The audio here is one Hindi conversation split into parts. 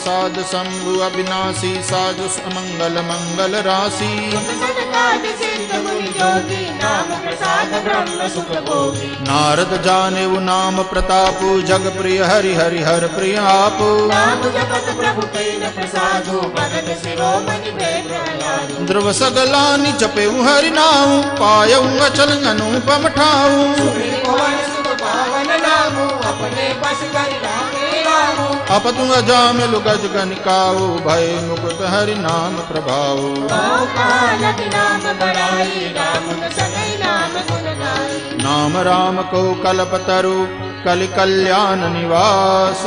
प्रसाद शंभु अविनाशी साजु अमंगल मंगल राशि नारद जाने वो नाम प्रतापु जग प्रिय हरि हरि हर प्रिय आपु ध्रुव सगलानि जपेऊ हरि नाम पायऊ अचल अनुपम ठाऊ अपतु अजामिलु गज गनिकाऊ भय मुकुट हरि नाम प्रभाऊ नाम राम को कल्पतरु कलि कल्याण निवास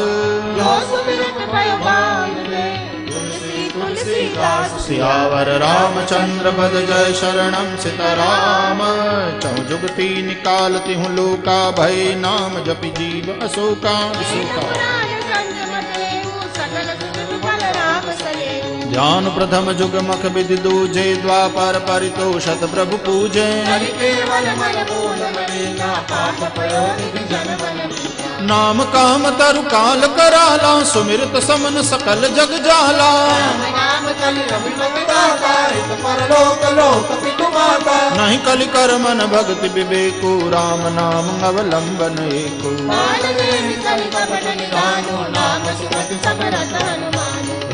सियावर रामचंद्र पद जय शरणम सीताराम चौ जुगती निकालती हूँ लोका भय नाम जपि जीव अशोका ध्यान प्रथम जुग मख विधि दूजे द्वापर परितोषत प्रभु पूजे नाम काम तरु काल कराला सुमिरत समन सकल जग जाला नहीं कलि कर मन भक्ति विवेको राम नाम अवलंबन एको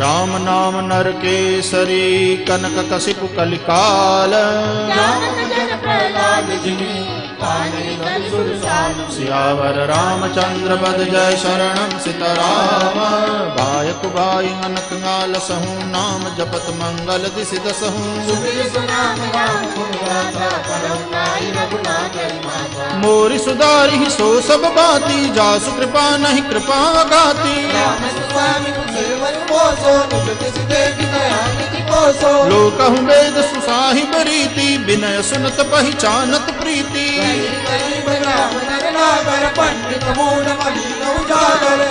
राम नाम नर केसरी कनक कसिपु कलिकाल सियावर रामचंद्र पद जय शरणम सीताराम बायक बाई अनक गाल सहू नाम जपत मंगल दिसि दसहू मोरि सुधारि सो सब बाती जासु कृपा नहीं कृपा गाती लोकहु वेद सुसाहिब रीति विनय सुनत पहचानत प्रीति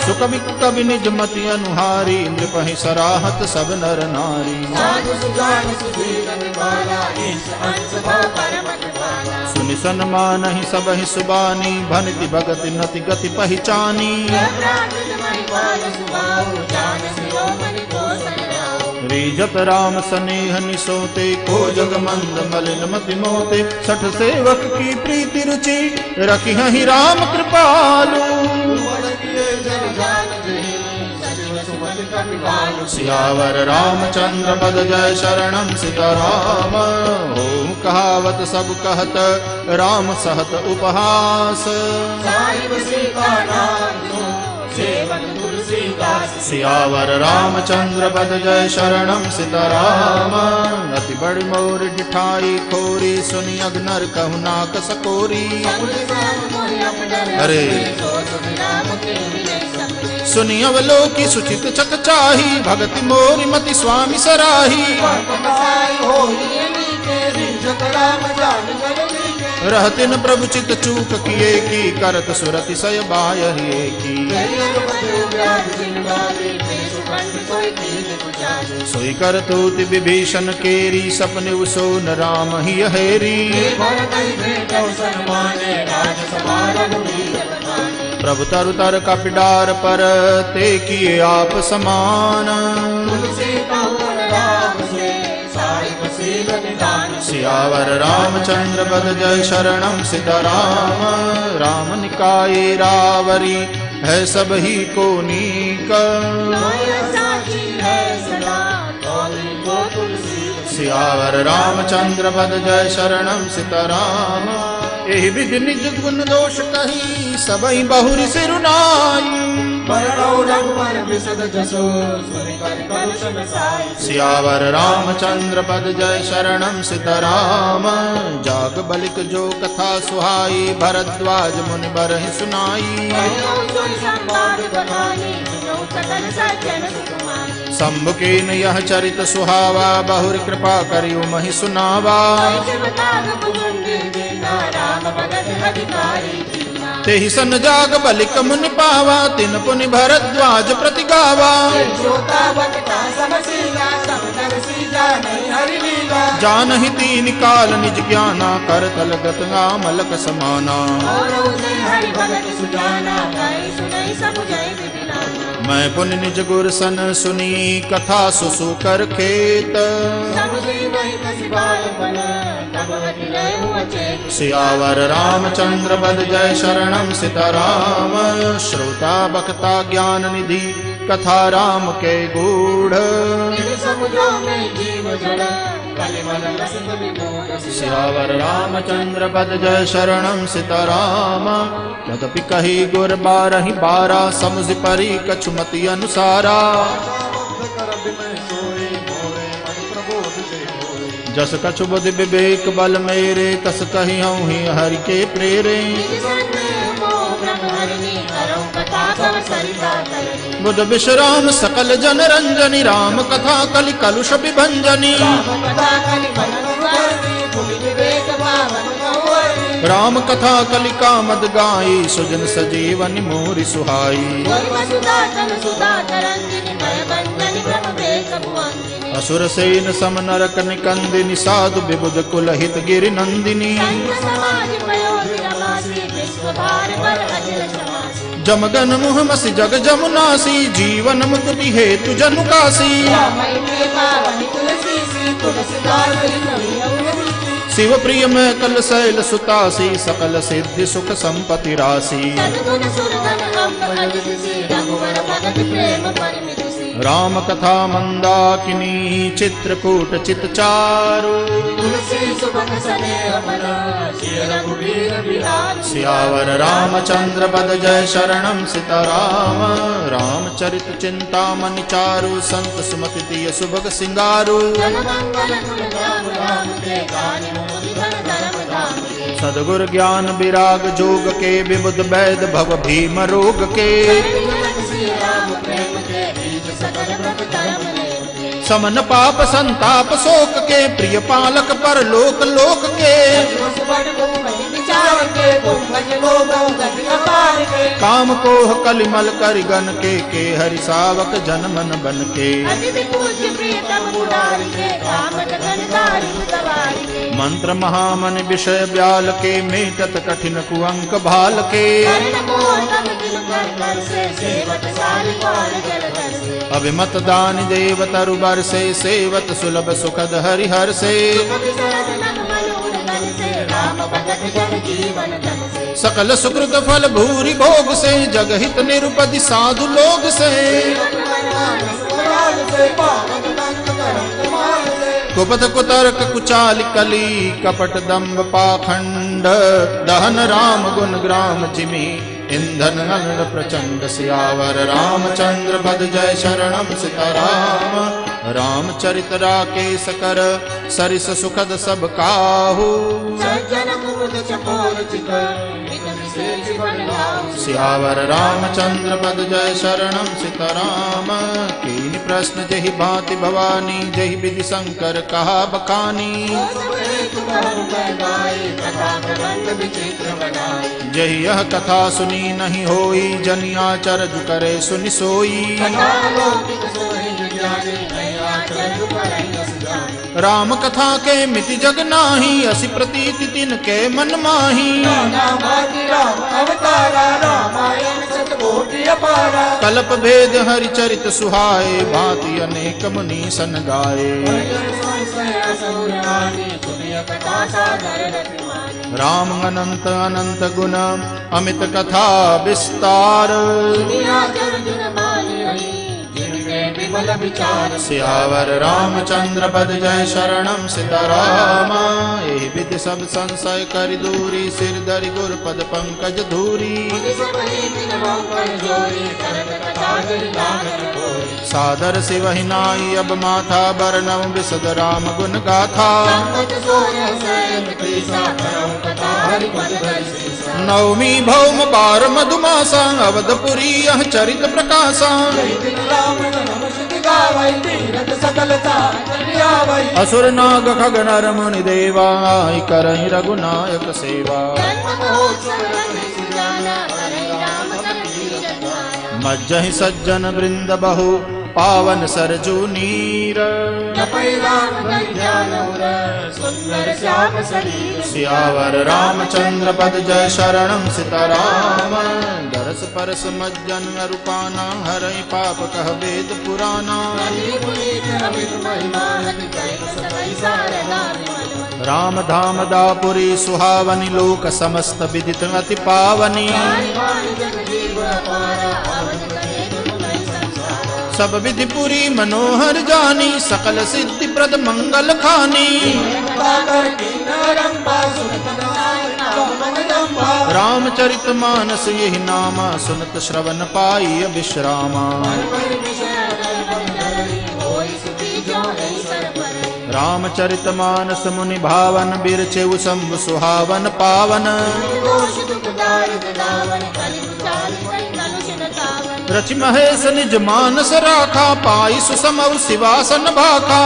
सुकवि कवि निज मति अनुहारी नृपहि सराहत सब नर नारी सुनि सन्मान ही सबहि सुबानी भनिति भगति नति गति पहचानी रीजत राम सनेह निसोते को जग मंद मलिन मति मोते सठ सेवक की प्रीति रुचि रखी ही राम कृपालु सियावर रामचंद्र पद जय शरणम सीताराम ओम कहावत सब कहत राम सहत उपहास सियावर रामचंद्र पद जय शरणम सीताराम अति बड़ी मोर डिठाई खोरी सुनी अग्नर कहु नाक सकोरी अरे सुनी अवलोकी सुचित चकचाही भगति मोरी मति स्वामी सराही रहतिन प्रभु चित चूक किए की करत सुरति सय बायहिए की सोई कर तूति विभीषण केरी सपने उसो न राम ही हेरी प्रभु तरु तर कपिडार पर ते किए आप समान सियावर रामचंद्र पद जय शरणम सीताराम राम निकाये रावरी है सब ही को नीक सियावर रामचंद्र पद जय शरणम सीताराम एहि विधि निज गुण दोष कही सबई बहुरी सिरुनाई सियावर रामचंद्र पद जय शरणम सीताराम जाग बलिक जो कथा सुहाई भरद्वाज मुनि बरहि सुनाई शंभु के यह चरित सुहावा बहुरी कृपा करियो महि सुनावा तेहि सन जाग बलिक मुनि पावा तिन पुनि भरद्वाज प्रति गावा जानहि तीन काल निज ज्ञाना कर तल गत मलक समाना मैं पुन निज गुर सन सुनी कथा सुसु कर खेत सियावर रामचंद्र बद जय शरणम सीताराम श्रोता बखता ज्ञान निधि कथा राम के गूढ़ सियावर रामचंद्र बद जय शरणम सीताराम तदपि कही गुर बारहि बारा समझ परी कछुमति अनुसारा जस कछु बुद्धि विवेक बल मेरे तस कही हूँ ही हरि के प्रेरे बुध विश्राम सकल जन रंजनी राम कथा कलि कलुष विभंजनी राम कथा कलि कामद गाई सुजन सजीवनि मोरि सुहाई असुर सेन सम नरक निकंदिनी साधु विबुध कुल हित गिरि नंदिनी जमगन मुहमसि जग जमुनासी जीवन मुक्ति हेतु जनुकासी शिव प्रिय में कल शैल सुतासी सकल सिद्धि सुख संपत्ति राशि राम कथा मंदाकिनी चित्रकूट चितचारु सियावर रामचंद्र बद जय शरणम सीताराम रामचरित चिंतामणि चारु संत सुमति दिय सुभग सिंगारु सदगुर ज्ञान विराग जोग के विबुध वैद भव भीम रोग के समन पाप संताप शोक के प्रिय पालक पर लोक लोक के काम कोह कलिमल करिगन के हरि सावक जन मन बन के मंत्र महामन विषय ब्याल के मेटत कठिन कुअंक भाल के अभिमत दान देव तरुबर से सेवत सुलभ सुखद हरिहर से सकल सुकृत फल भूरि भोग से जगहित निरुपति साधु लोग से कुपथ कुतर्क कुचाल कली कपट दम्भ पाखंड दहन राम गुण ग्राम जिमी इंधन नल प्रचंड सियावर रामचंद्र बद जय शरणम सीताराम रामचरित राकेश कर सरिस सुखद सब काहू सियावर रामचंद्र पद जय शरणम सीताराम कीन प्रश्न जहि भांति भवानी जहि विधि शंकर कहा बखानी जहि यह कथा सुनी नहीं होई जनिया चरज करे सुनि सोई राम कथा के मिति जग नाही असि प्रतीति तिन के मन माही कल्प भेद हरि चरित सुहाए भांति अनेक मुनि सन गाए राम अनंत अनंत गुण अमित कथा विस्तार सियावर रामचंद्र पद जय शरणम सीताराम यही विधि सब संशय कर दूरी सिर धरि गुर पद पंकज धूरी सादर शिवहि नाई अब माथा बरनम विशद राम गुण गाथा नवमी भौम बार मधुमासा अवधपुरी यह चरित प्रकाशा असुर नाग खग नर मुनि देवा करहि रघुनायक सेवा मज्जहि सज्जन वृंद बहु पावन सरजू नीर। जपै राम करि ध्यान उर, सुंदर श्याम शरीर। सियावर रामचंद्र पद जय शरणं सीताराम। दरस परस मज्जन रूपाना हरई पाप कह वेद पुराना। राम धाम दापुरी सुहावनी लोक समस्त विदित अति पावनी। सब विधि पुरी मनोहर जानी, सकल सिद्धि प्रद मंगल खानी। रामचरित मानस यही नामा, सुनत श्रवण पाई विश्रामा। रामचरित मानस मुनि भावन, बिरचेउ शंभु सुहावन पावन। रचि महेश निज मानस राखा, पाई सुसमौ शिवासन भाखा।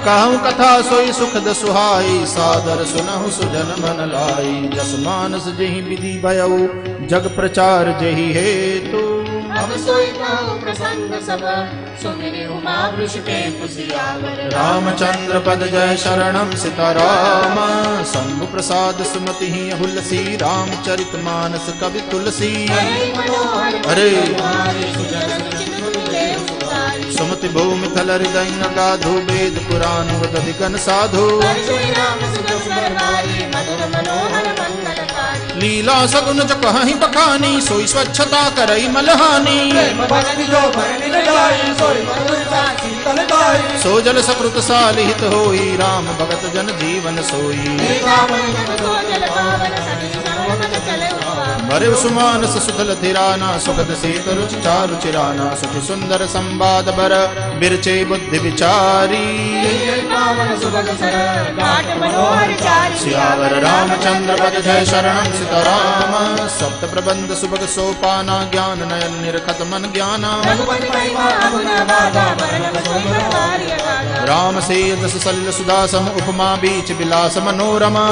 कहूँ कथा सोई सुखद सुहाई, सादर सुनहु सुजन मन लाई। जस मानस जेहि विधि भयउ, जग प्रचार जेहि हेतु। अब सोई कहूँ प्रसंग सब, सुमिरि उमा वृषकेतु सियावर। रामचंद्र पद जय शरणं सीताराम। शंभु प्रसाद सुमति हुलसी, रामचरित मानस कवि तुलसी। अरे सुमति भूमि थल हृदय गाधु, वेद पुराण वदिगन साधु। लीला सगुन जो कहीं बखानी, सोई स्वच्छता करई मलहानी। सो जल सकृत सालिहित होई, राम भगत जन जीवन सोई। भरे सुमानस सुखल थिराना, सुखद शीतल चारु चिराना। सुखि सुंदर संवाद बर, बिरचे बुद्धि विचारी। सियावर रामचंद्र पद जय शरणं सीताराम। सप्त प्रबंध सुभग सोपाना, ज्ञान नयन निरखत मन ज्ञाना। राम से दस सलिल सुदासम, उपमा बीच विलास मनोरमा।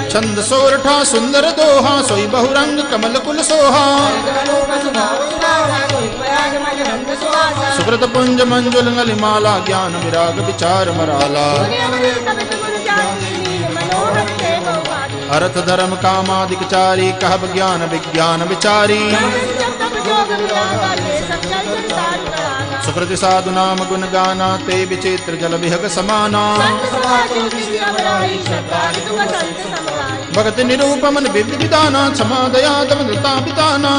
छंद सोरठा सुंदर दोहा, सोई बहुरंग कमल कुल सोहा। सुकृत पुंज मंजुल नलिमाला, ज्ञान विराग विचार मराला। अर्थ धर्म कामादिक चारी, कहब ज्ञान विज्ञान विचारी। सुकृति साधु नाम गुण गाना, ते विचित्र जल विहग समाना। भगत निरूपमन विधि विधाना, क्षमा दया दम दृता पिताना।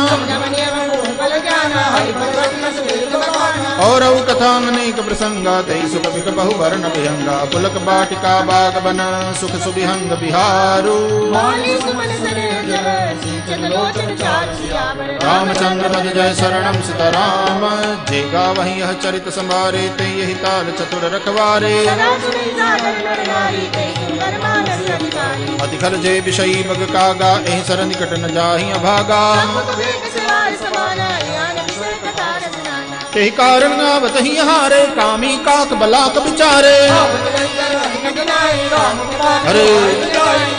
और कथांग अनेक प्रसंगा, तई सुख बिक बहु वर्ण विहंगा। पुलक बाटिका बाग बन, सुख सुविहंग बिहारू। रामचंद्र पद जय शरणं सीताराम। जे गावहि यह चरित संवारे, ते यही ताल चतुर रखवारे। अति खल जे विषयी बग कागा, एहि सर निकट न जाहि अभागा। तेहि कारण गावत ही हारे, कामी काक बलाक विचारे। अरे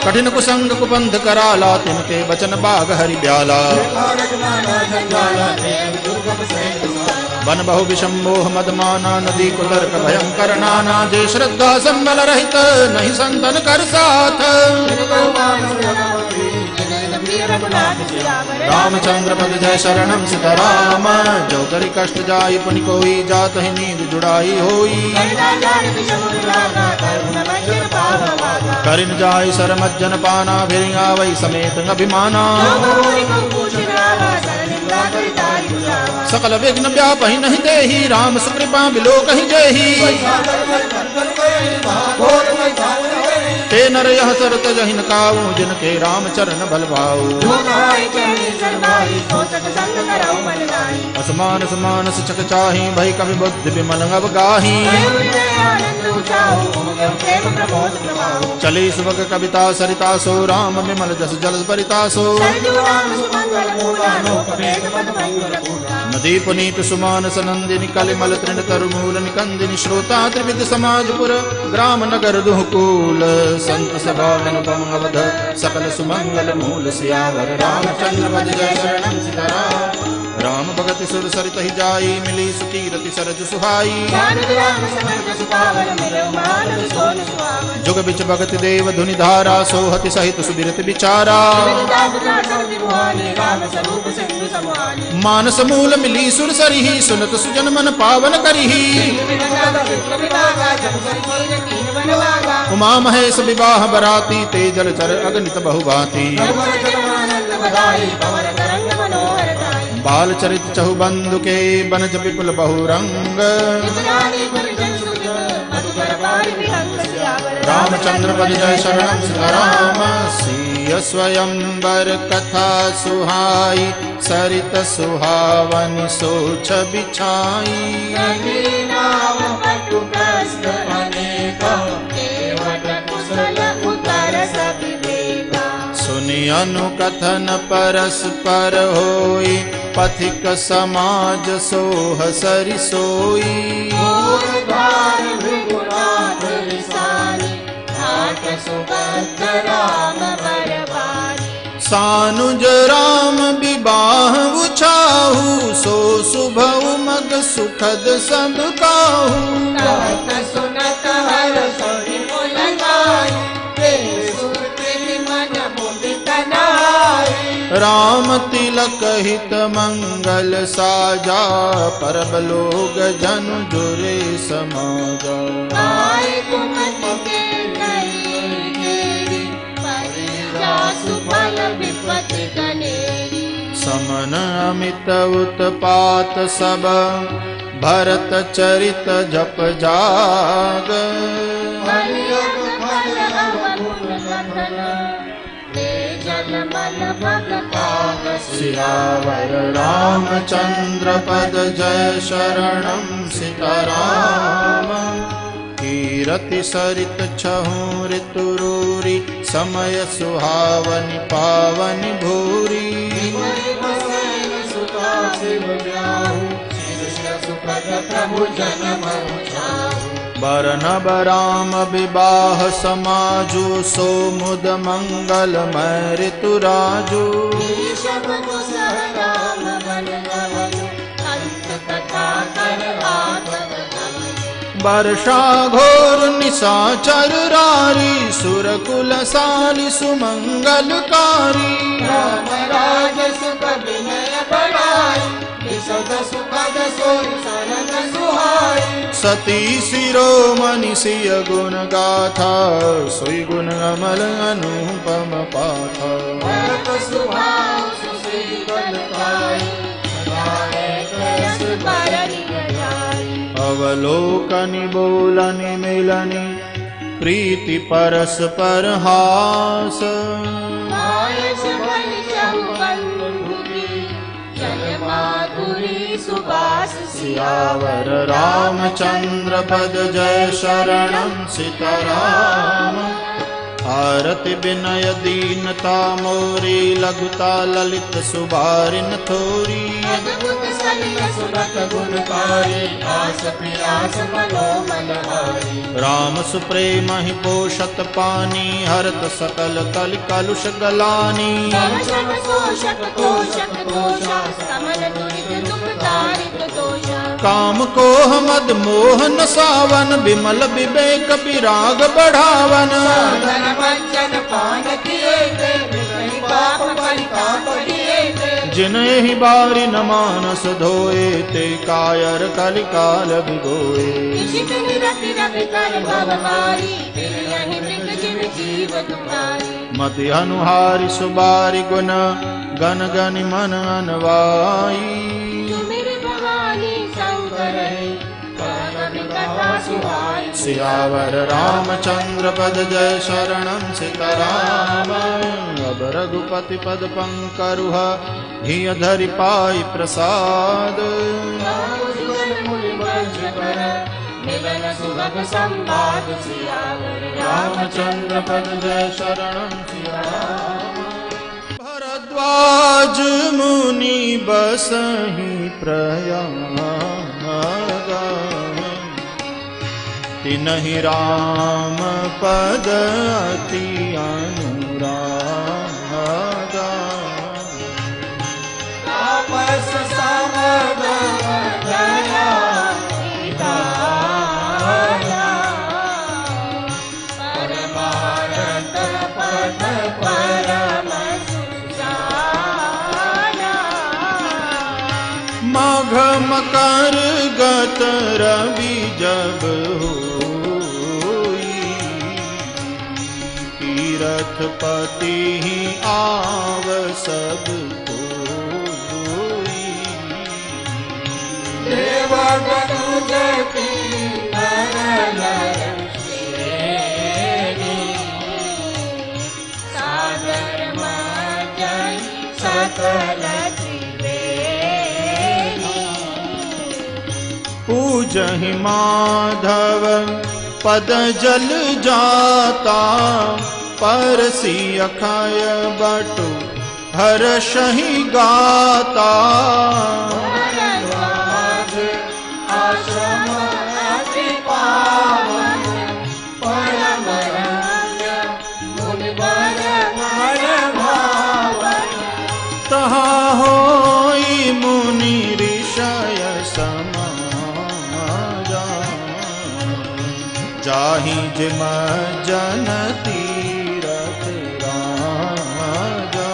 कठिन कुसंग कुपंथ कराला, तिनके बचन बाग हरि ब्याला। वन बहु विषमोह मदमाना, नदी कुतर्क भयंकर नाना। जे श्रद्धा संबल रहित, नहीं संतन कर साथ। रामचंद्र पद जय शरणं सीताराम। जो करि कष्ट जाई, पुनि कोई जात ही नींद जुड़ाई होई। करिन जाय सर मज्जन पाना, फिर आवै समेत अभिमाना। सकल विघ्न व्यापहि नहीं देहि, राम सुकृपा बिलो कहीं जेहि। ते नर यह सरत जहिन काऊ, जिनके राम चरण बल भाऊ। असमान समानस चक चाही, भई कवि बुद्धि विमल अब गाही। चली सुभग कविता सरिता सो, राम विमल जस जल परिता सो। नदी पुनीत सुमान सनंदिनी कलिमल तृण तरुमूल निकंदिनी श्रोता त्रिविध समाजपुर ग्राम नगर दुहकूल संत सभा अनुपम अवध सकल सुमंगल मूल सियावर रामचंद्र पद जय शरणम सीताराम। राम भगति सुर सरित ही जाई मिली सुकीरति सरज सुहाई जुग बिच भगति देव धुनि धारा सोहति सहित सुबिरत बिचारा मानस मूल मिली सुर सरिही सुनत सुजन मन पावन करिही उमा महेश विवाह बराती तेजल चर अगणित बहुभांति बाल चरित चहु बंधु के बनज विपुल बहुरंग रामचंद्र पद जय शरणम सीताराम। सिय स्वयंवर कथा सुहाई सरित सुहावनि सोच बिछाई सुनि अनुकथन परस्पर होई पथिक समाज सोह सरि सोई सानुज राम विवाह उछाहु सो शुभ उमग सुखद सब काहू राम तिलक हित मंगल साजा परब लोग जन जुरे समाजा समन अमित उत्पात सब भरत चरित जप जाग सियावर रामचंद्र पद जय शरणम सीताराम। कीरति सरित छहु ऋतुरूरी समय सुहावनि पावनि भूरी बरनब राम विवाह समाजु सो मुद मंगल मय ऋतुराजु वर्षा घोर निशाचर रारी सुरकुल साली सुमंगलकारी सती शिरोमणि सिय गुण गाथा सोई गुण अमल अनुपम पाथा अवलोकनि बोलनि मिलनि प्रीति परस्पर हास सियावर रामचंद्र पद जय शरणम सीताराम। आरति विनय दीनता मोरी लघुता ललित सुबारिन थोरी राम सुप्रेम ही पोषत पानी हरत सकल कल कलुष गलानी काम कोह मद मोहन सावन विमल विवेक विराग बढ़ावन जिन्हें ही बारी न मानस धोए ते कायर कलिकाल भिगोए मति अनुहारी सुबारी गुण गन गनि मन अनवाई सियावर रामचंद्र पद जय शरणम सीताराम। अब रघुपति पद पंकरुह हिय धरि पाई प्रसाद रामचंद्र पद जय शरणम सीताराम। भरद्वाज मुनि बसहि प्रयागा तिन्हि राम पद अति अनुरागा तापस समग दया विधाया परमारत पद परम सुजाना माघ मकर गत रवि जब होई तीरथपति आव सब कोई देवगनु जति नर नर श्रेणी सागर मजई सकल त्रिवेणी पूजहि माधव पद जल जाता परसी अखय बटु हर्षहि गाता भरद्वाज आश्रम अति पावन परम रम्य मुनिवर मन भावन तहाँ होई मुनि ऋषय समाजा जाहि जिम जन तीरथ राजा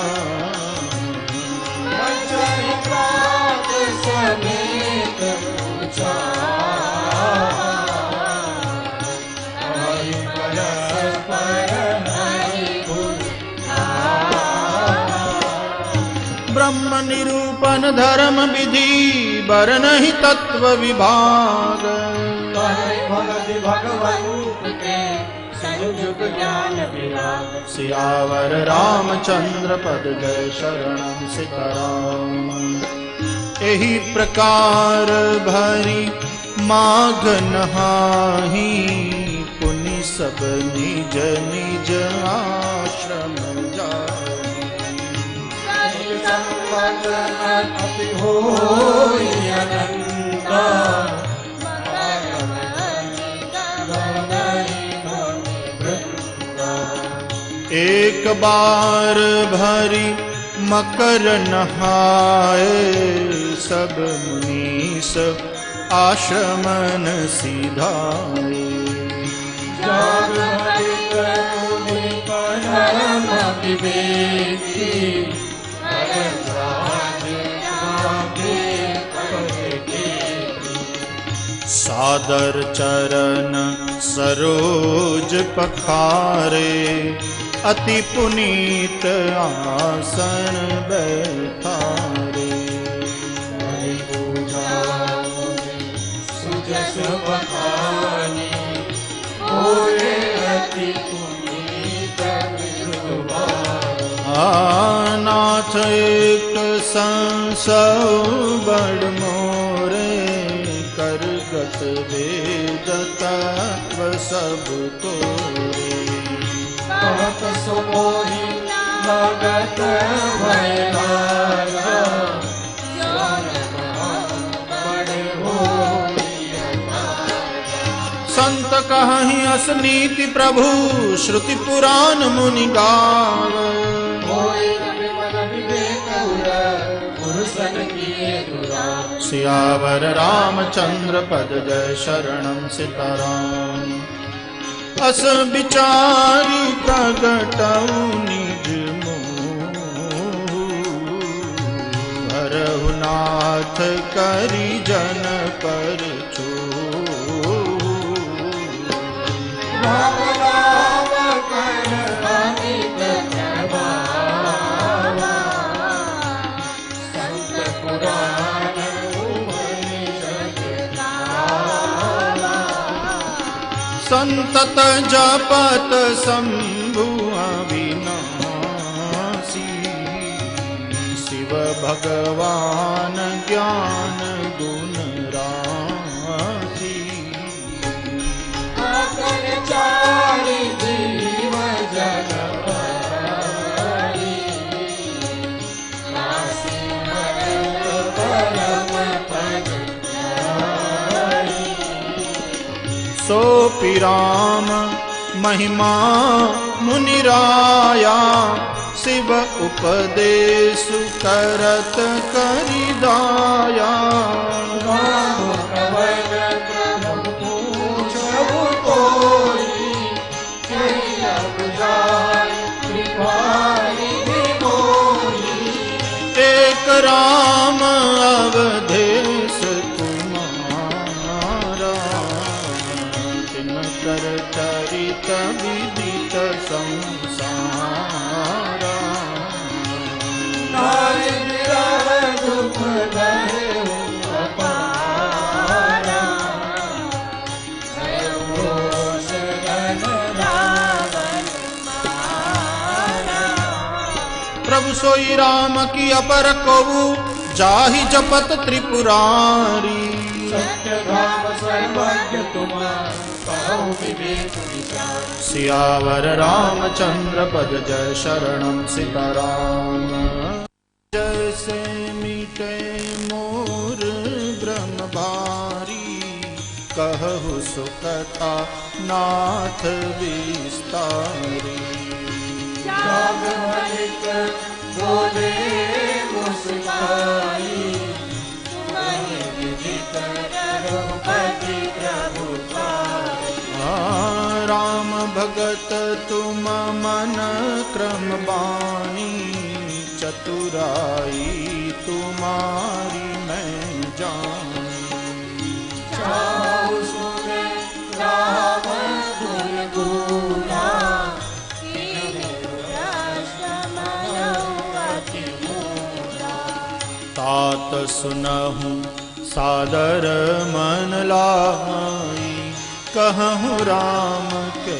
मजहि प्रात समेत हरि परस्पर हरि गुण ब्रह्म निरूपण धर्म विधि बरनहि तत्व विभाग भगति भगवत रूप के संयुग ज्ञान विराग सियावर रामचंद्र पद जय शरणम सीताराम एहि प्रकार भरी माघ नहाही पुनि सब निज निज आश्रम जाहि संवत अति होई अनंता एक बार भरी मकर नहाए सब मुनीस आश्रमन सिधाए जागृत मुनि परम विवेकी भरद्वाज आगे पहुँचे सादर चरण सरोज पखारे अति पुनीत आसन बैठारे हरि पूजा सुजस बखानी बोले अति पुनीत विद्वान नाथ एक संसव बड़ मोरे करगत वेद तत्व सब तोरे कहत सुमोहि भगत भयलागा बड़े होई संत कहहि असनीति प्रभु श्रुति पुराण मुनि गाव होई विमल विवेक उर पुरुषन किए दुरा सियावर रामचंद्र पद जय शरणम सीताराम अस विचारी प्रगटऊ निज मोह हरहु नाथ करि जन पर छोह राम राम कर अमित प्रभावा संत पुराण उपनिषद गावा संतत जपत शंभु अविनाशी शिव भगवान ज्ञान गुण राशि चारि जीव जन पारी, काशी मरत परम सोपि राम महिमा मुनिराया, शिव उपदेश करत करिदाया। एक राम अवधेश तुम्हारा, तिनकर चरित विदित संसारा। प्रभु सोई राम की अपर कबू, जाहि जपत त्रिपुरारी। सियावर रामचंद्र पद जय शरणम सीताराम। जैसे मीटे मोर ब्रह्म भारी, कहु सुकथा नाथ विस्तारी। बोले मुस्काई, रघुपति प्रभु राम भगत तुम मन क्रम बानी, चतुराई तुम्हारी मैं जानी। जाऊं सुने राम गुण गुना, तात सुनहु सादर मन लाई, कहूँ राम के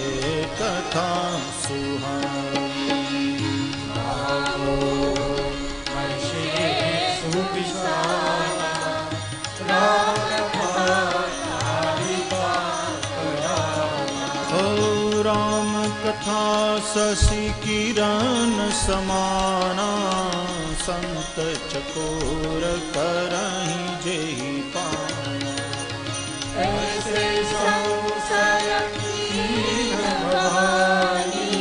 कथा सुहाई। राम कथा शशि किरण समाना, संत चकोर करहि जेहि पाना। ऐसे संशय कीन भवानी,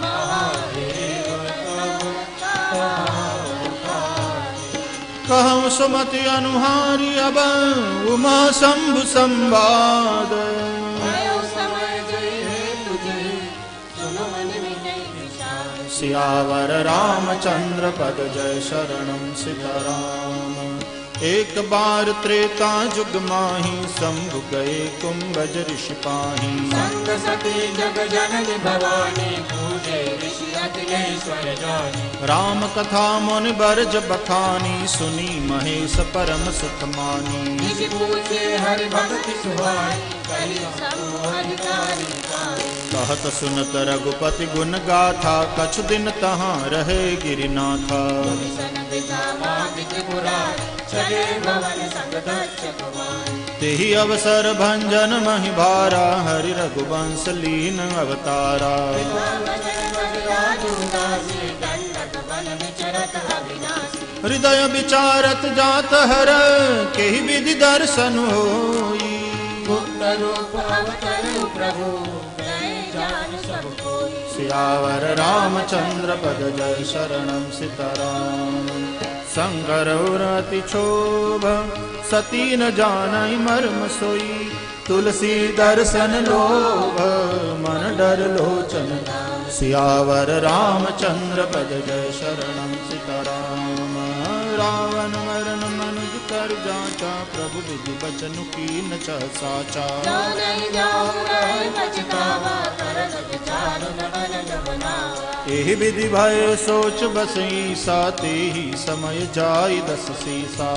महादेव तब कहूँ सुमति अनुहारी, अब उमा शंभु संवाद। सियावर रामचंद्र पद जय शरणम सीताराम। एक बार त्रेता जुग माही, शंभु गए कुंभज ऋषि पाही। संग सती जग जननी भवानी, पूजे ऋषि अखिलेश्वर जानी। राम कथा मुनि बरज बखानी, सुनी महेश परम सुख मानी। निज पूजे हरि भक्ति सुहाई, कहि सब अधिकारी पाई। कहत सुनत रघुपति गुण गाथा, कछु दिन तहाँ रहे गिरिनाथा। तेहि अवसर भंजन महि भारा, हरि रघुवंश लीन अवतारा। हृदय विचारत जात हर, केहि विधि दर्शन होई। सियावर रामचंद्र पद जय शरणम सीताराम। संगर अति क्षोभ सती न जानई मर्म सोई, तुलसी दर्शन लोभ मन डर लोचन। सियावर रामचंद्र पद जय शरणम सीताराम। रावण मरण मनुज कर जाचा, प्रभु विधि बचन कीन चह साचा। एहि विधि भय सोच बसई सा, तेहि समय जाई दस सीसा।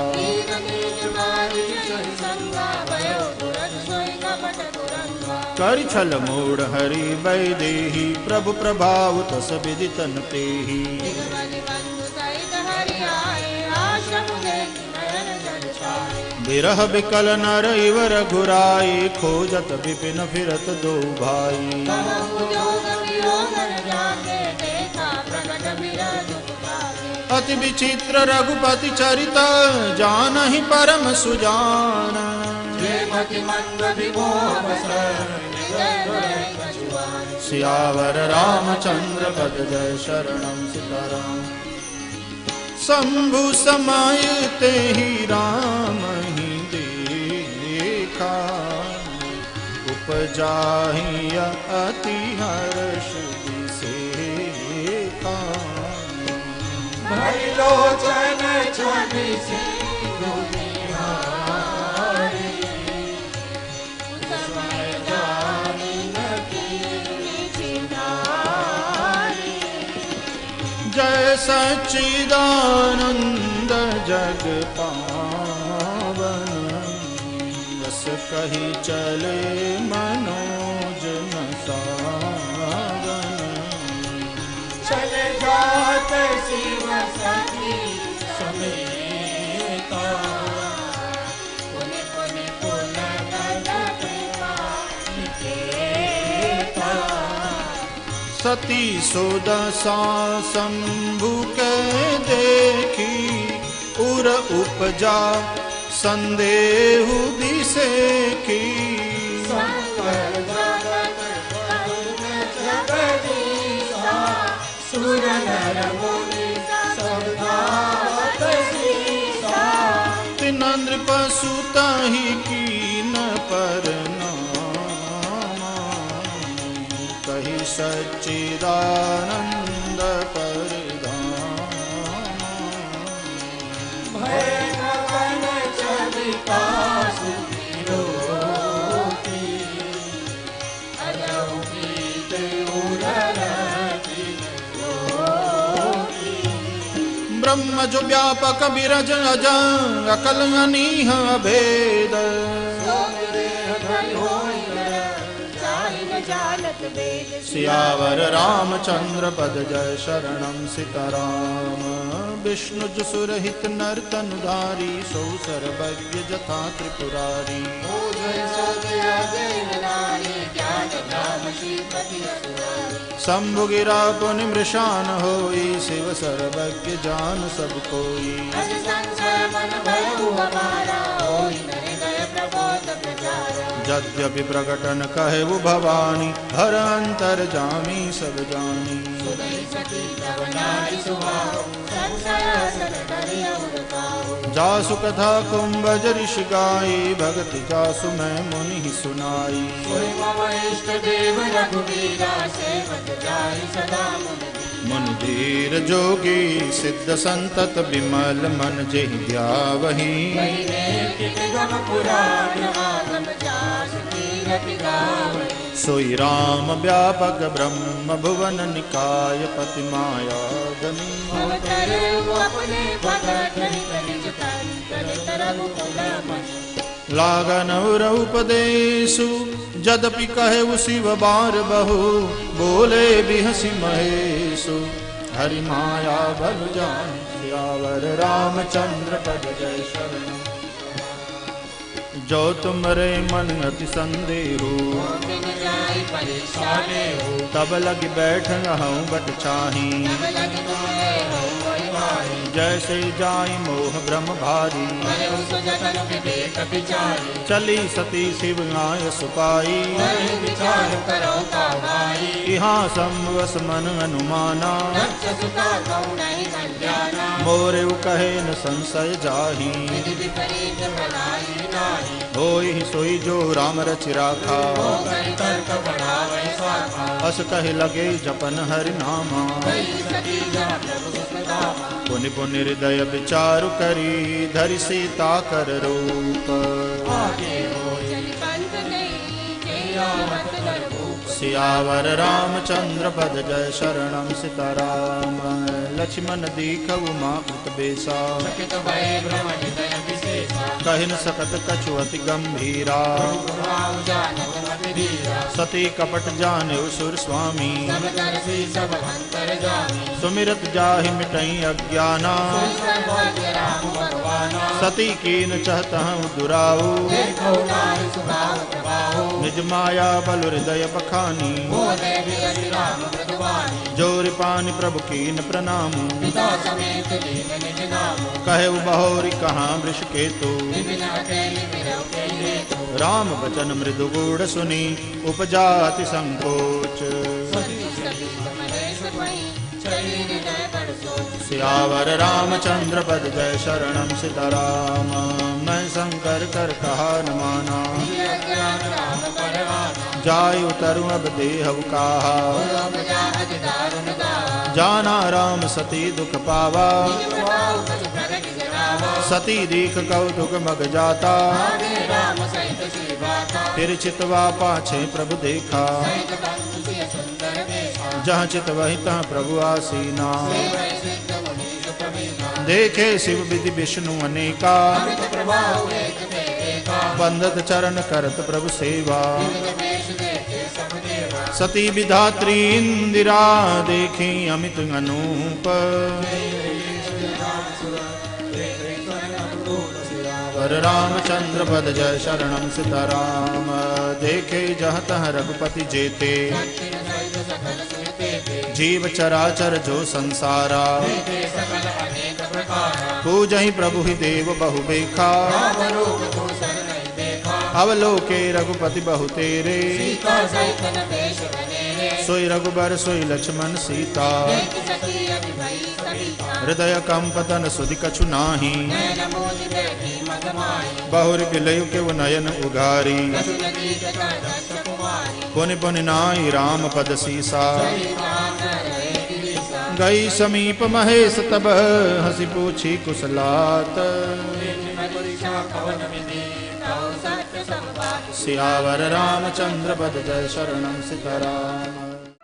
कर छल मूढ़ हरि वैदेही, प्रभु प्रभाव तस विदितन तेहि। बिरह बिकल नर इवर घुराई, खोजत विपिन फिरत दो भाई। अति विचित्र रघुपति चरित, जानहि परम सुजान। मति मंद विमोह बस सियावर रामचंद्र पद जय शरणम सीताराम। शंभु समय ते ही राम ही देखा, उपजाहि अति हर्ष विसेखा। भई लोचन छवि से जय सच्चिदानंद जग पावन, रस कही चले मनोज न सावन। चले जात शिव सखी समेता, पुनि पुनि पुन कृपा निकेता। सती सुदशा शंभु के देखी, उर उपजा संदेहु दिसेखी। शंकर जगत जगदीशा, सुर नर मुनि सब गावत सीसा। तिन्ह नृपसुत ही कीन परनामा, कही सच्चिदानंद परधामा। भय गगन चलिका सुखी, अजौ गीत उररति रोती। ब्रह्म जो व्यापक विरज अजं, अकल अनीह भेद। सियावर रामचंद्र पद जय शरणम सीताराम। विष्णु जो सुरहित नर तनुधारी, सौ सर्वज्ञ जथा त्रिपुरारी। शंभु गिरा पुनि मृषान होई, शिव सर्वज्ञ जान सब कोई। यद्यपि प्रकटन कहे वो भवानी, हर अंतर जामी सब जानी। जासु कथा कुंभज ऋषि गाई, भगति जासु मैं मुनि सुनाई। मुनि धीर जोगी सिद्ध संतत, विमल मन जेहि ध्यावहि। सोई राम व्यापक ब्रह्म भुवन निकाय, पति माया गनी। लागन उपदेशु जदपि कहे शिव बार बहु, बोले बिहसी महेशु हरि माया बल जान। सियावर रामचंद्र पद जय शरणम। जो तुमरे मन अति संदेहु, तब लग बैठ हूँ बट चाही। जैसे जाई मोह ब्रह्म भारी, चली सती शिव आय सुपाई। यहाँ संवस मन अनुमाना, मोरे कहे न संशय जाही। होई सोई जो राम रचि राखा, अस कहे लगे जपन हरि नामा। पुनि पुनि हृदय विचारु करी, धरि सीता कर रूप। सियावर रामचंद्र पद जय शरणम सीताराम। लक्ष्मण दीखऊ माँ कृत बेसा, कहि न सकत कछु अति गंभीरा। सती कपट जाने सुर स्वामी, सुमिरत जाहि मिटई अज्ञाना। सती कीन चहत हूँ दुराऊ, निज माया बल हृदय बखानी। जोरि पानि प्रभु कीन प्रणाम पिता समेत दीन निज नाम कहे बहोरी कहाँ वृष केतु विपिन अकेली विरव के हेतु राम बचन मृदु गूढ़ सुनी उपजाति संकोच सती सती महेश वहीं चली हृदय बड़ सोच सियावर रामचंद्र पद जय शरणम सीताराम मैं शंकर कर कहा न माना ज्ञान राम परवाना जाय उतरु अब देह कहा लोक जाहत दारुण गावा जाना राम सती दुख पावा प्रभाव पछ करक जरावा सती दीख कौतुक मग जाता आगे राम सहित श्री बाता फिर चितवा पाछे प्रभु देखा सहित बंधु सिय सुंदर देखा जहाँ चित वही तहाँ प्रभु आसीना सेवै सिद्ध मुनीश प्रवीणा देखे शिव विधि विष्णु अनेका अमित प्रभाव एक में एका बंदत चरण करत प्रभु सेवा विविध वेश देखे सब देवा सती विधात्री इंदिरा देखी अमित अनूप वर रामचंद्र पद जय शरणम सीताराम देखे जह तह रघुपति जेते दक्षिण सहित सकल सुरते थे जीव चराचर जो संसारा देखे सकल अनेक प्रकारा पूजहि प्रभु ही देव बहु बेखा राम रूप को सर नहीं देखा अवलोके रघुपति बहु तेरे सीता सहित नरेश बनेरे सोई रघुबर सोई लक्ष्मण सीता देख सखी अति भई सविता हृदय कंपतन सुधि कछु नाही नयन मोहि बैठी मदमाई बहुर गिलयु के नयन उघारी कछु नदी जटा दक्ष कुमारी पुनि पुनि नाई राम पद सीसा सही राम रहे गिरीसा गई समीप महेश तब हंसी पूछी कुशलात परीक्षा कवन विधि तव सत्य संवाद सियावर रामचंद्र पद जय शरणम सीताराम।